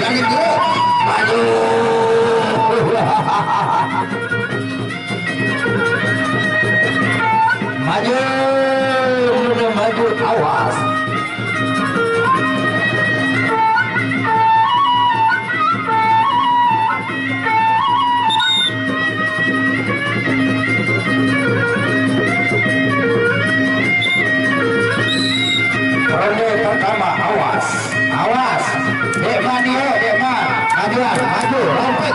balik dulu. Maju. Maju, udah maju, awas. Ronde pertama, awas, awas. Dekman dia, Dekman. Majuan, maju, rompet,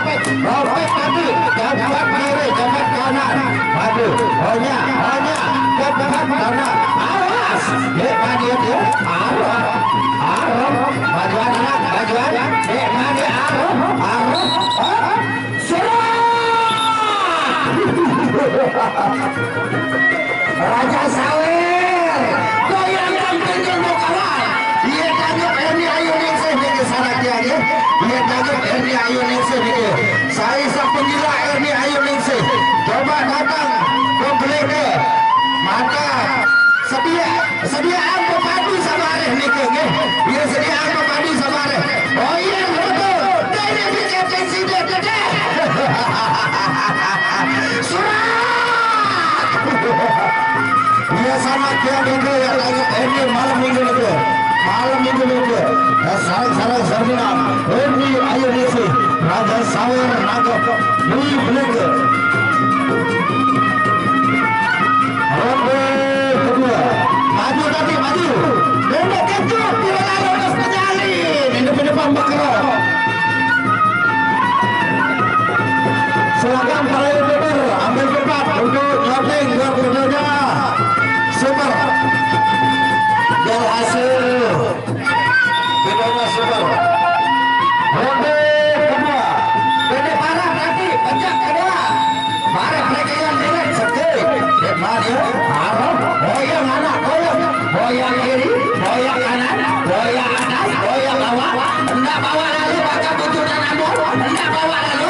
maju. Jabat kiri, jabat kanan. Maju, honya, jabat kanan. Awas, Dekman dia, arah. Majuan anak, majuan. Dekman dia, arah. Raja Sawer, goyangkan pinggirmu kawan. Dia tangkap Erni Ayu Ningsih ke sana dia. Dia tangkap Erni Ayu Ningsih dia. Saya sampai gila Erni Ayu Ningsih. Coba datang komplek dia. Maka sediaan pepadu sama Arif ni ke? Dia sediaan pepadu sama Arif. Oh iya betul. Dia ini bikin presiden dia. Surat. Dia sama dia minggu yang lagi ini malam minggu itu. Sarang Sarmina, Erni Ayu Ningsih, Raja Sawer Naga, Lui Belenge. Ronde kedua, maju tadi maju. Ronde kedua, tidak lolos penyalin. Ini depan Bakro. Silakan para youtuber ambil cepat untuk nyoting ke videonya. Super. Yang hasil videonya super. Ronde kedua. Ini parah nanti pecah kedua. Parah mereka yang direk sekali. Maju, arah, goyang anak, goyang kiri, goyang kanan, goyang atas, goyang bawah. Hendak bawa lalu pakai butuh dan ambon. Hendak bawa lalu.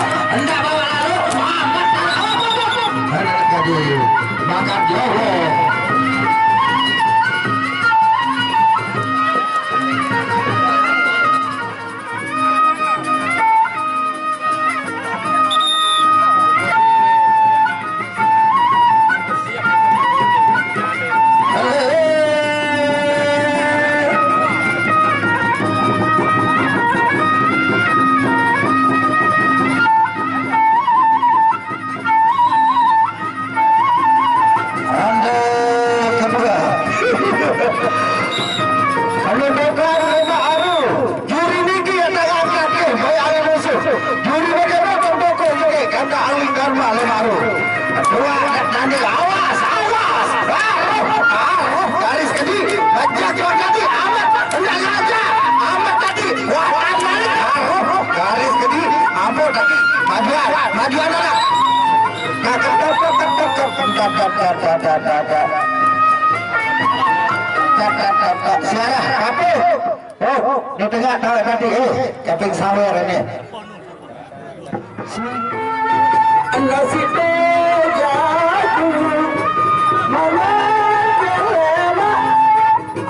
Mamat jadi makan jowo. Suara apa? Oh, di tengah tahu tadi Kaping Sawer ini. Allah situ jatuh, mana kelema.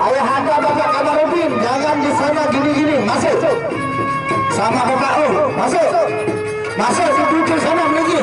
Ayah anda bapak Kamarudin, jangan di sana gini-gini. Masuk, sama bapak masuk duduk sana lagi.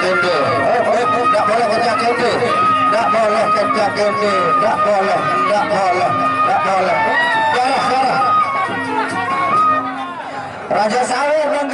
Tidak boleh. Raja Sawer dan